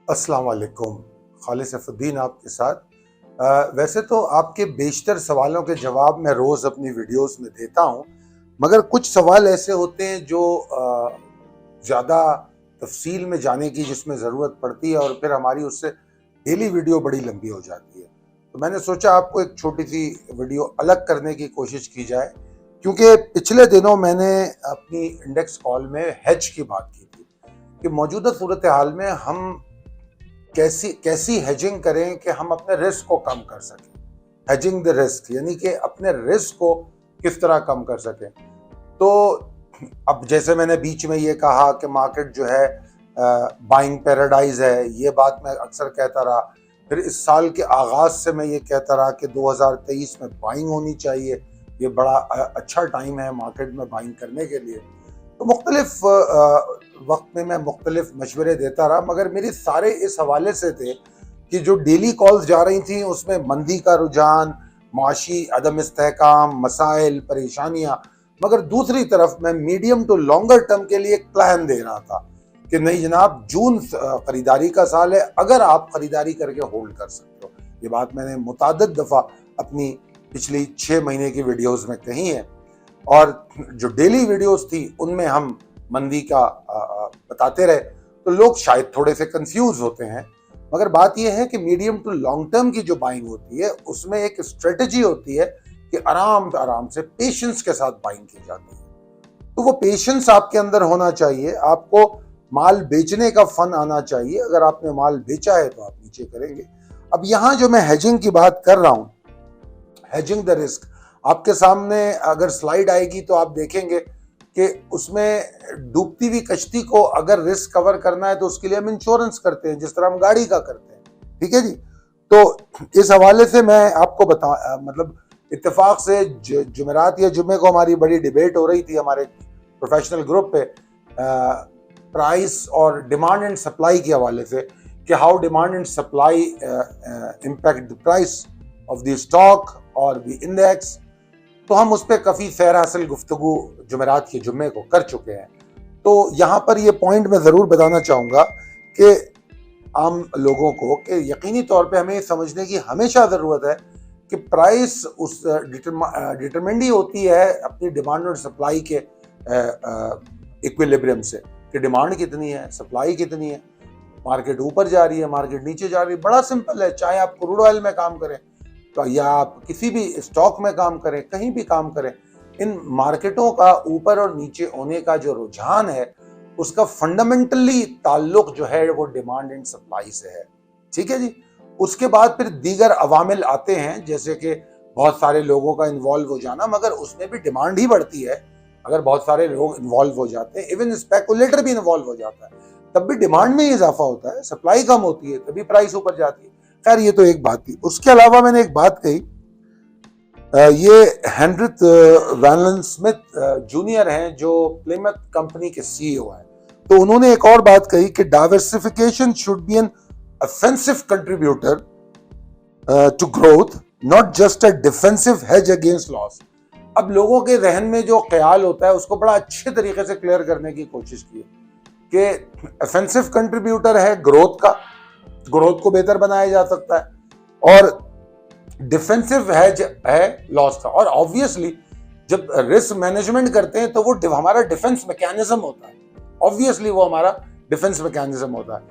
अस्सलाम वालेकुम। खालिद सैफुद्दीन आपके साथ। वैसे तो आपके बेशतर सवालों के जवाब मैं रोज़ अपनी वीडियोस में देता हूँ, मगर कुछ सवाल ऐसे होते हैं जो ज़्यादा तफसील में जाने की जिसमें ज़रूरत पड़ती है और फिर हमारी उससे डेली वीडियो बड़ी लंबी हो जाती है। तो मैंने सोचा आपको एक छोटी सी वीडियो अलग करने की कोशिश की जाए, क्योंकि पिछले दिनों मैंने अपनी इंडेक्स कॉल में हेज की बात की थी कि मौजूदा सूरत हाल में हम कैसी कैसी हेजिंग करें कि हम अपने रिस्क को कम कर सकें। हेजिंग द रिस्क यानी कि अपने रिस्क को किस तरह कम कर सकें। तो अब जैसे मैंने बीच में ये कहा कि मार्केट जो है बाइंग पैराडाइज है, ये बात मैं अक्सर कहता रहा। फिर इस साल के आगाज से मैं ये कहता रहा कि 2023 में बाइंग होनी चाहिए, ये बड़ा अच्छा टाइम है मार्केट में बाइंग करने के लिए। तो मुख्तलिफ वक्त में मैं मुख्तलिफ मशवरे देता रहा, मगर मेरे सारे इस हवाले से थे कि जो डेली कॉल्स जा रही थी उसमें मंदी का रुझान, माशी अदम इस्तेहकाम, मसाइल, परेशानियाँ, मगर दूसरी तरफ मैं मीडियम टू लॉन्गर टर्म के लिए एक प्लान दे रहा था कि नहीं जनाब, जून खरीदारी का साल है, अगर आप खरीदारी करके होल्ड कर सकते हो। ये बात मैंने मुतादिद दफ़ा अपनी पिछली 6 महीने की वीडियोस में कही है, और जो डेली वीडियोस थी उनमें हम मंदी का बताते रहे। तो लोग शायद थोड़े से कंफ्यूज होते हैं, मगर बात यह है कि मीडियम टू लॉन्ग टर्म की जो बाइंग होती है उसमें एक स्ट्रेटजी होती है कि आराम आराम से पेशेंस के साथ बाइंग की जाती है। तो वो पेशेंस आपके अंदर होना चाहिए, आपको माल बेचने का फन आना चाहिए। अगर आपने माल बेचा है तो आप नीचे करेंगे। अब यहाँ जो मैं हेजिंग की बात कर रहा हूँ, हेजिंग द रिस्क, आपके सामने अगर स्लाइड आएगी तो आप देखेंगे कि उसमें डूबती हुई कश्ती को अगर रिस्क कवर करना है तो उसके लिए हम इंश्योरेंस करते हैं, जिस तरह हम गाड़ी का करते हैं। ठीक है जी। तो इस हवाले से मैं आपको मतलब इत्तेफाक से जुमेरात या जुमे को हमारी बड़ी डिबेट हो रही थी हमारे प्रोफेशनल ग्रुप पे, प्राइस और डिमांड एंड सप्लाई के हवाले से कि how demand and supply impact the price of the stock और द इंडेक्स। तो हम उस पर काफ़ी सैर हासिल गुफ्तगू जुमेरात के जुम्मे को कर चुके हैं। तो यहाँ पर ये पॉइंट मैं ज़रूर बताना चाहूँगा कि आम लोगों को कि यकीनी तौर पे हमें समझने की हमेशा ज़रूरत है कि प्राइस उस डिटरमिंड ही होती है अपनी डिमांड और सप्लाई के इक्विलिब्रियम से, कि डिमांड कितनी है, सप्लाई कितनी है, मार्केट ऊपर जा रही है, मार्केट नीचे जा रही है। बड़ा सिंपल है, चाहे आप क्रूड ऑयल में काम करें तो या आप किसी भी स्टॉक में काम करें, कहीं भी काम करें, इन मार्केटों का ऊपर और नीचे होने का जो रुझान है उसका फंडामेंटली ताल्लुक जो है वो डिमांड एंड सप्लाई से है। ठीक है जी। उसके बाद फिर दीगर अवामिल आते हैं, जैसे कि बहुत सारे लोगों का इन्वॉल्व हो जाना, मगर उसमें भी डिमांड ही बढ़ती है। अगर बहुत सारे लोग इन्वॉल्व हो जाते हैं, इवन स्पेकुलेटर भी इन्वॉल्व हो जाता है, तब भी डिमांड में ही इजाफा होता है, सप्लाई कम होती है तभी प्राइस ऊपर जाती है। खैर ये तो एक बात थी। उसके अलावा मैंने एक बात कही, ये हेनरिक वैलन स्मिथ जूनियर हैं जो प्लिमथ कंपनी के सीईओ हैं। तो उन्होंने एक और बात कही कि diversification should be an offensive contributor to growth, not just a defensive hedge against loss. अब लोगों के जहन में जो ख्याल होता है उसको बड़ा अच्छे तरीके से क्लियर करने की कोशिश की कि ऑफेंसिव कंट्रीब्यूटर है ग्रोथ का, ग्रोथ को बेहतर बनाया जा सकता है, और डिफेंसिव है लॉस का। और ऑब्वियसली जब रिस्क मैनेजमेंट करते हैं तो वो हमारा डिफेंस मैकेनिज्म होता है, ऑब्वियसली वो हमारा डिफेंस मैकेनिज्म होता है।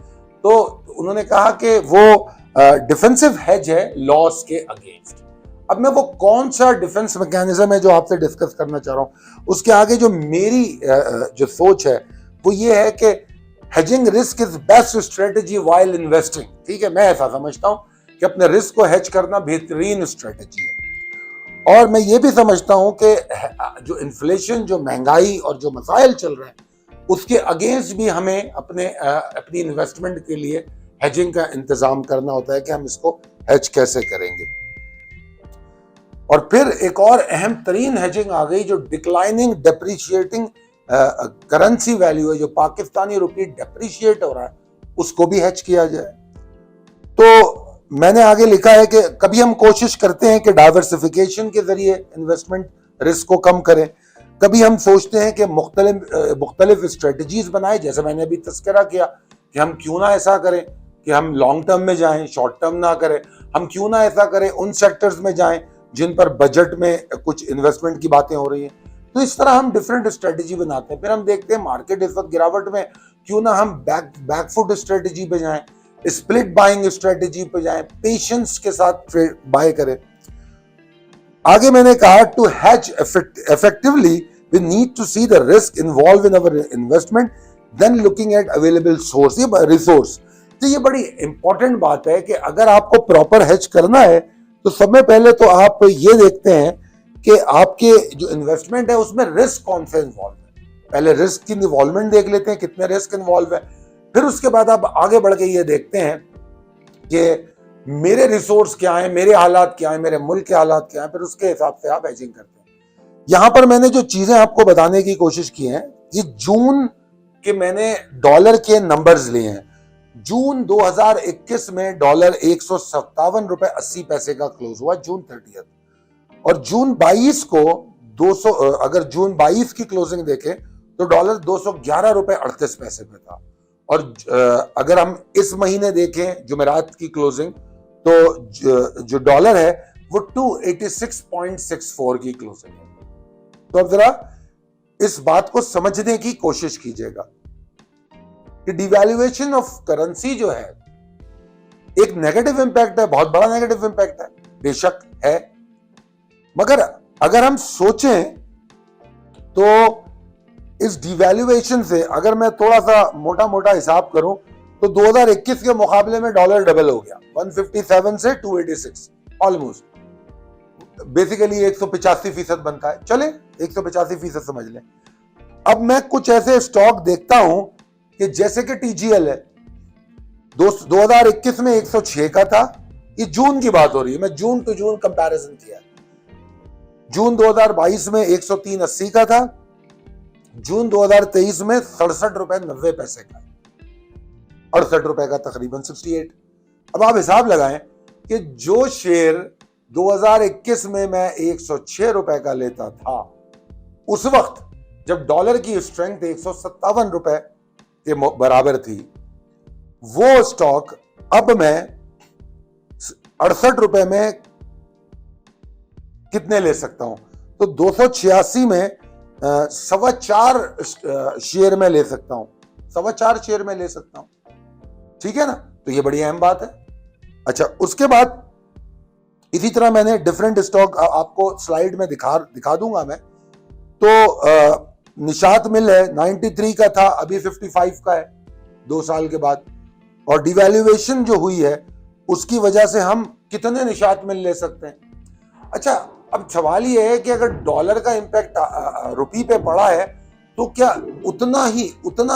तो उन्होंने कहा कि वो डिफेंसिव हेज है लॉस के अगेंस्ट। अब मैं वो कौन सा डिफेंस मैकेनिज्म है जो आपसे डिस्कस करना चाह रहा हूं, उसके आगे जो मेरी जो सोच है वो ये है कि hedging risk is best strategy while investing. ठीक है, मैं ऐसा समझता हूं कि अपने रिस्क को हेज करना बेहतरीन स्ट्रेटेजी है। और मैं ये भी समझता हूं कि जो इन्फ्लेशन, जो महंगाई और जो मसाइल चल रहे हैं उसके अगेंस्ट भी हमें अपनी इन्वेस्टमेंट के लिए हेजिंग का इंतजाम करना होता है कि हम इसको हेज कैसे करेंगे। और फिर एक और अहम तरीन हेजिंग आ गई जो डिक्लाइनिंग डेप्रिशिएटिंग करेंसी वैल्यू है, जो पाकिस्तानी रुपये डेप्रिशिएट हो रहा है उसको भी हेज किया जाए। तो मैंने आगे लिखा है कि कभी हम कोशिश करते हैं कि डाइवर्सिफिकेशन के जरिए इन्वेस्टमेंट रिस्क को कम करें, कभी हम सोचते हैं कि मुख्तलिफ स्ट्रेटजीज बनाए, जैसे मैंने अभी तस्करा किया कि हम क्यों ना ऐसा करें कि हम लॉन्ग टर्म में जाएं, शॉर्ट टर्म ना करें। हम क्यों ना ऐसा करें, उन सेक्टर्स में जाएं जिन पर बजट में कुछ इन्वेस्टमेंट की बातें हो रही हैं। तो इस तरह हम डिफरेंट स्ट्रेटेजी बनाते हैं। फिर हम देखते हैं मार्केट इस वक्त गिरावट में, क्यों ना हम बैकफुट स्ट्रेटेजी पे जाएं, स्प्लिट बाइंग स्ट्रेटेजी पे जाएं, पेशेंस के साथ ट्रेड बाय करें। आगे मैंने कहा to hedge effectively we need to see the risk involve in our investment then looking at available source, ये रिसोर्स। तो ये बड़ी इंपॉर्टेंट बात है कि अगर आपको प्रॉपर हेज करना है तो सबसे पहले तो आप ये देखते हैं कि आपके जो इन्वेस्टमेंट है उसमें रिस्क कौन सा इन्वॉल्व है। पहले रिस्क की इन्वॉल्वमेंट देख लेते हैं, कितने रिस्क इन्वॉल्व है। फिर उसके बाद आप आगे बढ़ के ये देखते हैं कि मेरे रिसोर्स क्या है, मेरे हालात क्या है, मेरे मुल्क के हालात क्या है, फिर उसके हिसाब से आप हेजिंग करते हैं। यहां पर मैंने जो चीजें आपको बताने की कोशिश की है, ये जून के मैंने डॉलर के नंबर्स लिए हैं। जून 2021 में डॉलर 157 रुपए 80 पैसे का क्लोज हुआ जून 30, और जून 22 को 200, अगर जून 22 की क्लोजिंग देखें तो डॉलर 211 रुपए 38 पैसे पे था। और अगर हम इस महीने देखें जुमेरात की क्लोजिंग, तो जो डॉलर है वो 286.64 की क्लोजिंग है। तो अब जरा इस बात को समझने की कोशिश कीजिएगा कि डिवैल्यूएशन ऑफ करेंसी जो है एक नेगेटिव इंपैक्ट है, बहुत बड़ा नेगेटिव इंपैक्ट है, बेशक है। मगर अगर हम सोचें तो इस डिवैल्यूएशन से, अगर मैं थोड़ा सा मोटा मोटा हिसाब करूं, तो 2021 के मुकाबले में डॉलर डबल हो गया, 157 से 286, ऑलमोस्ट। बेसिकली 185% बनता है, चले 185% समझ लें। अब मैं कुछ ऐसे स्टॉक देखता हूं कि जैसे कि टीजीएल है, 2021 में 106 का था। ये जून की बात हो रही है, मैं जून टू जून कंपैरिजन किया। जून 2022 में 103.80 का था, जून 2023 में 67 रुपए 90 पैसे का, 68 रुपए का तकरीबन 68। अब आप हिसाब लगाएं कि जो शेयर 2021 में मैं 106 रुपए का लेता था, उस वक्त जब डॉलर की स्ट्रेंथ 157 रुपए के बराबर थी, वो स्टॉक अब मैं 68 रुपए में कितने ले सकता हूं? तो 286 में 4.25 शेयर में ले सकता हूं, 4.25 शेयर में ले सकता हूं। ठीक है ना? तो ये बड़ी अहम बात है। अच्छा, उसके बाद इसी तरह मैंने डिफरेंट स्टॉक आपको स्लाइड में दिखा दूंगा मैं। तो निशात मिल है 93 का था, अभी 55 का है 2 साल के बाद। और डिवैल्यूएशन जो हुई है उसकी वजह से हम कितने निशात मिल ले सकते हैं। अच्छा, अब सवाल ये है कि अगर डॉलर का इंपैक्ट रुपी पे पड़ा है तो क्या उतना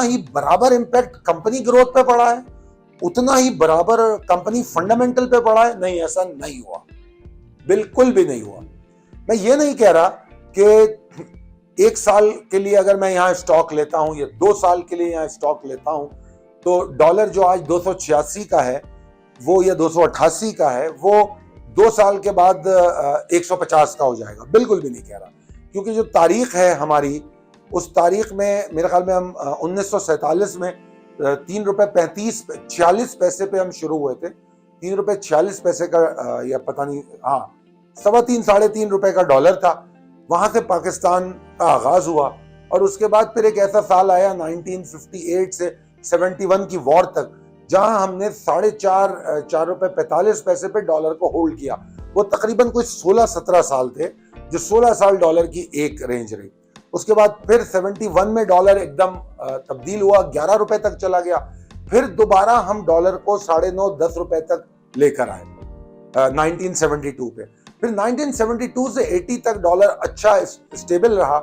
ही बराबर इंपैक्ट कंपनी ग्रोथ पे पड़ा है, उतना ही बराबर कंपनी फंडामेंटल पे पड़ा है? नहीं, ऐसा नहीं हुआ, बिल्कुल भी नहीं हुआ। मैं ये नहीं कह रहा कि 1 साल के लिए अगर मैं यहाँ स्टॉक लेता हूं या 2 साल के लिए यहाँ स्टॉक लेता हूं तो डॉलर जो आज 286 का है वो या 288 का है, वो 2 साल के बाद 150 का हो जाएगा। बिल्कुल भी नहीं कह रहा, क्योंकि जो तारीख है हमारी, उस तारीख में मेरे ख्याल में हम 1947 में 3 रुपए 46 पैसे पे हम शुरू हुए थे। 3 रुपए 46 पैसे का या पता नहीं, हाँ 3.25 साढ़े 3 रुपए का डॉलर था। वहां से पाकिस्तान का आगाज हुआ और उसके बाद फिर एक ऐसा साल आया 1958 से 71 की वॉर तक, जहां हमने 4.5 रुपए 45 पैसे पे डॉलर को होल्ड किया। वो तकरीबन कुछ 16-17 साल थे, जो 16 साल डॉलर की एक रेंज रही। उसके बाद फिर 71 में डॉलर एकदम तब्दील हुआ, 11 रुपए तक चला गया। फिर दोबारा हम डॉलर को 9.5-10 रुपए तक लेकर आए 1972 पे। फिर 1972 से 80 तक डॉलर अच्छा स्टेबल रहा,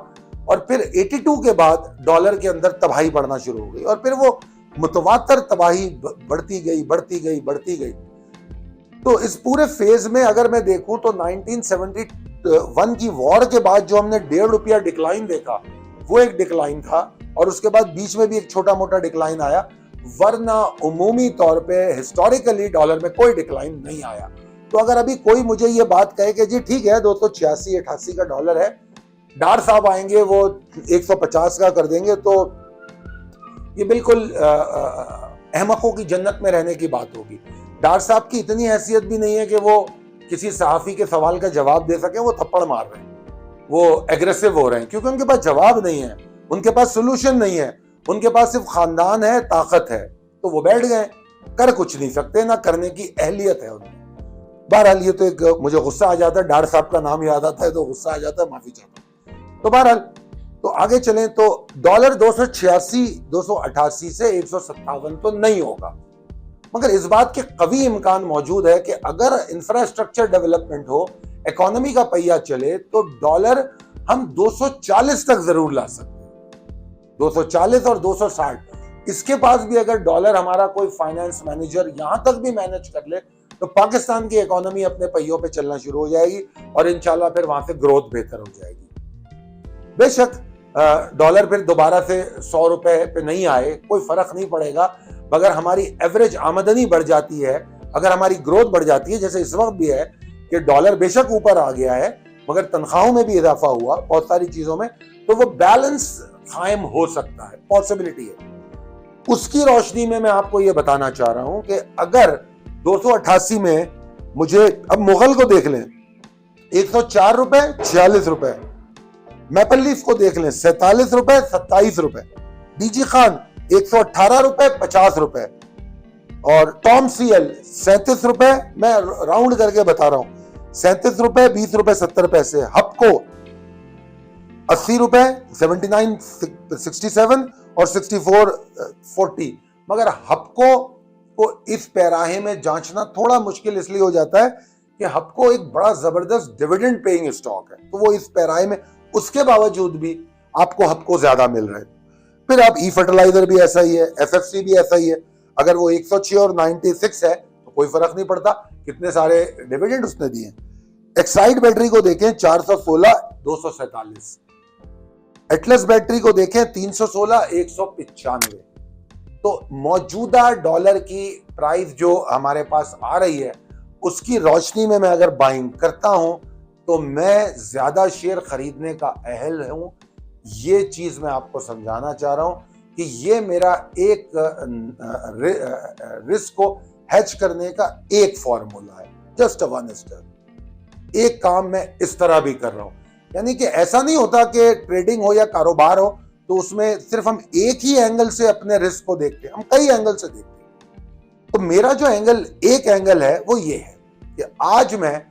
और फिर 82 के बाद डॉलर के अंदर तबाही बढ़ना शुरू हो गई, और फिर वो मुतवातर तबाही बढ़ती गई। तो इस पूरे फेज में अगर मैं देखूं तो 1971 की वॉर के बाद जो हमने 1.5 रुपया डिक्लाइन देखा, वो एक डिक्लाइन था, और उसके बाद बीच में भी एक छोटा मोटा डिक्लाइन आया, वरना उमूमी तौर पे हिस्टोरिकली डॉलर में कोई डिक्लाइन नहीं आया। तो अगर अभी कोई मुझे ये बात कहे कि जी ठीक है 286-88 का डॉलर है, डार साहब आएंगे वो 150 का कर देंगे, तो ये बिल्कुल अहमकों की जन्नत में रहने की बात होगी। डार साहब की इतनी हैसियत भी नहीं है कि वो किसी सहाफी के सवाल का जवाब दे सके। वो थप्पड़ मार रहे हैं, वो एग्रेसिव हो रहे हैं, क्योंकि उनके पास जवाब नहीं है, उनके पास सोल्यूशन नहीं है, उनके पास सिर्फ खानदान है, ताकत है, तो वो बैठ गए, कर कुछ नहीं सकते, ना करने की अहलियत है उनमें। बहरहाल ये तो एक मुझे गुस्सा आ जाता है, डार साहब का नाम याद आता है तो गुस्सा आ जाता है, माफी चाहता हूं। तो बहरहाल तो आगे चलें तो डॉलर 286 288 से 157 तो नहीं होगा, मगर इस बात के कवी इम्कान मौजूद है कि अगर इंफ्रास्ट्रक्चर डेवलपमेंट हो, इकोनॉमी का पहिया चले, तो डॉलर हम 240 तक जरूर ला सकते हैं। 240 और 260, इसके पास भी अगर डॉलर हमारा कोई फाइनेंस मैनेजर यहां तक भी मैनेज कर ले, तो पाकिस्तान की इकोनॉमी अपने पहियों पे चलना शुरू हो जाएगी और इंशाल्लाह फिर वहां से ग्रोथ बेहतर हो जाएगी। बेशक डॉलर फिर दोबारा से 100 रुपए पे नहीं आए, कोई फर्क नहीं पड़ेगा, मगर हमारी एवरेज आमदनी बढ़ जाती है, अगर हमारी ग्रोथ बढ़ जाती है, जैसे इस वक्त भी है कि डॉलर बेशक ऊपर आ गया है मगर तनख्वाहों में भी इजाफा हुआ बहुत सारी चीजों में, तो वो बैलेंस कायम हो सकता है, पॉसिबिलिटी है। उसकी रोशनी में मैं आपको ये बताना चाह रहा हूं कि अगर 288 में मुझे, अब मुगल को देख लें 104 रुपए 46 रुपए, मैपल लीफ को देख लें 47 रुपए 27 रुपए, डीजी खान 118 रुपए 50 रुपए, और टॉम सीएल 37 रुपए, मैं राउंड करके बता रहा हूं, 37 रुपए 20 रुपए 70 पैसे, हपको 80 रुपए 79.67 और 64.40। मगर हपको को इस पैराहे में जांचना थोड़ा मुश्किल इसलिए हो जाता है कि हपको एक बड़ा जबरदस्त डिविडेंड पेइंग स्टॉक है, तो वो इस पैराहे में, उसके बावजूद भी आपको हपको ज्यादा मिल रहे हैं। फिर आप ई फर्टिलाइजर भी ऐसा ही है, एफएफसी भी ऐसा ही है, अगर वो 106 और 96 है तो कोई फर्क नहीं पड़ता, कितने सारे डिविडेंड उसने दिए। एक्साइड बैटरी को देखें 416 247, एटलस बैटरी को देखें 316 195। तो मौजूदा डॉलर की प्राइस जो हमारे पास आ रही है, उसकी रोशनी में मैं अगर बाइंग करता हूं तो मैं ज्यादा शेयर खरीदने का अहल हूं। ये चीज मैं आपको समझाना चाह रहा हूं कि ये मेरा एक रिस्क को हेज करने का एक फॉर्मूला है, जस्ट अ वन स्टेप। एक काम मैं इस तरह भी कर रहा हूं, यानी कि ऐसा नहीं होता कि ट्रेडिंग हो या कारोबार हो तो उसमें सिर्फ हम एक ही एंगल से अपने रिस्क को देखते हैं, हम कई एंगल से देखते हैं। तो मेरा जो एंगल, एक एंगल है वो ये है कि आज मैं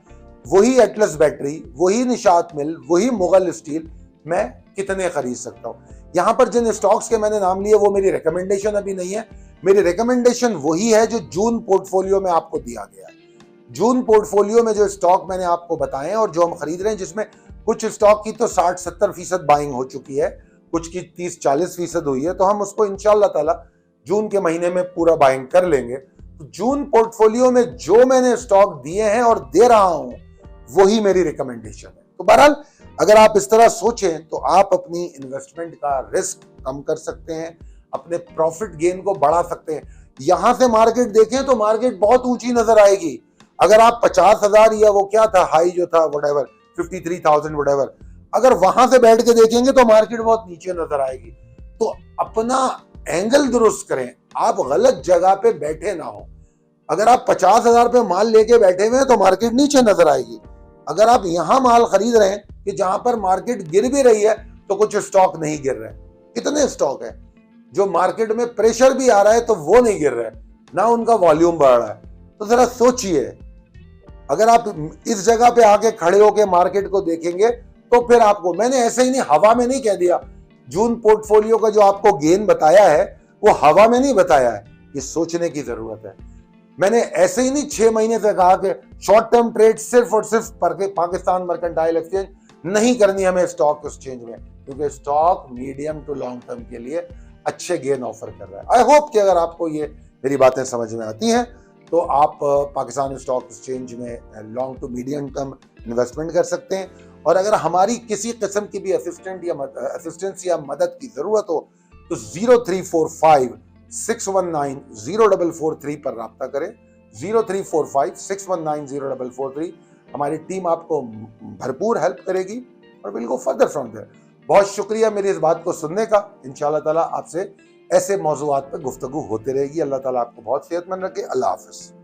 वही एटलस बैटरी, वही निशात मिल, वही मुगल स्टील मैं कितने खरीद सकता हूं। यहां पर जिन स्टॉक्स के मैंने नाम लिए वो मेरी रिकमेंडेशन अभी नहीं है, मेरी रिकमेंडेशन वही है जो जून पोर्टफोलियो में आपको दिया गया है। जून पोर्टफोलियो में जो स्टॉक मैंने आपको बताए और जो हम खरीद रहे हैं, जिसमें कुछ स्टॉक की तो 60-70% बाइंग हो चुकी है, कुछ की 30-40% हुई है, तो हम उसको इंशाल्लाह ताला जून के महीने में पूरा बाइंग कर लेंगे। तो जून पोर्टफोलियो में जो मैंने स्टॉक दिए हैं और दे रहा हूं वही मेरी रिकमेंडेशन है। तो बहरहाल अगर आप इस तरह सोचें तो आप अपनी इन्वेस्टमेंट का रिस्क कम कर सकते हैं, अपने प्रॉफिट गेन को बढ़ा सकते हैं। यहां से मार्केट देखें तो मार्केट बहुत ऊंची नजर आएगी। अगर आप 50,000 या वो क्या था हाई जो था, व्हाटएवर 53,000 व्हाटएवर, अगर वहां से बैठ के देखेंगे तो मार्केट बहुत नीचे नजर आएगी। तो अपना एंगल दुरुस्त करें, आप गलत जगह पे बैठे ना हो। अगर आप 50,000 पे माल लेके बैठे हुए हैं तो मार्केट नीचे नजर आएगी। अगर आप यहां माल खरीद रहे हैं कि जहां पर मार्केट गिर भी रही है तो कुछ स्टॉक नहीं गिर रहे। कितने स्टॉक है जो मार्केट में प्रेशर भी आ रहा है तो वो नहीं गिर रहे, ना उनका वॉल्यूम बढ़ रहा है। तो जरा सोचिए, अगर आप इस जगह पे आके खड़े होके मार्केट को देखेंगे तो फिर आपको, मैंने ऐसे ही नहीं हवा में नहीं कह दिया, जून पोर्टफोलियो का जो आपको गेन बताया है वो हवा में नहीं बताया है, ये सोचने की जरूरत है। मैंने ऐसे ही नहीं 6 महीने से कहा कि शॉर्ट टर्म ट्रेड सिर्फ और सिर्फ पाकिस्तान मर्केंटाइल एक्सचेंज नहीं करनी हमें स्टॉक एक्सचेंज में, क्योंकि stock medium to long term के लिए अच्छे गेन ऑफर कर रहा है। आई होप कि अगर आपको ये मेरी बातें समझ में आती हैं तो आप पाकिस्तान स्टॉक एक्सचेंज में long to medium term investment कर सकते हैं। और अगर हमारी किसी किस्म की भी असिस्टेंस या मदद की जरूरत हो तो 0345 619 0443 पर राब्ता करें। 0345 619 0443। हमारी टीम आपको भरपूर हेल्प करेगी और will go further from there. बहुत शुक्रिया मेरी इस बात को सुनने का। इंशाल्लाह ताला आपसे ऐसे मौज़ूआत पर गुफ्तगू होते रहेगी। अल्लाह ताला आपको बहुत सेहतमंद रखे। अल्लाह हाफ़िज़।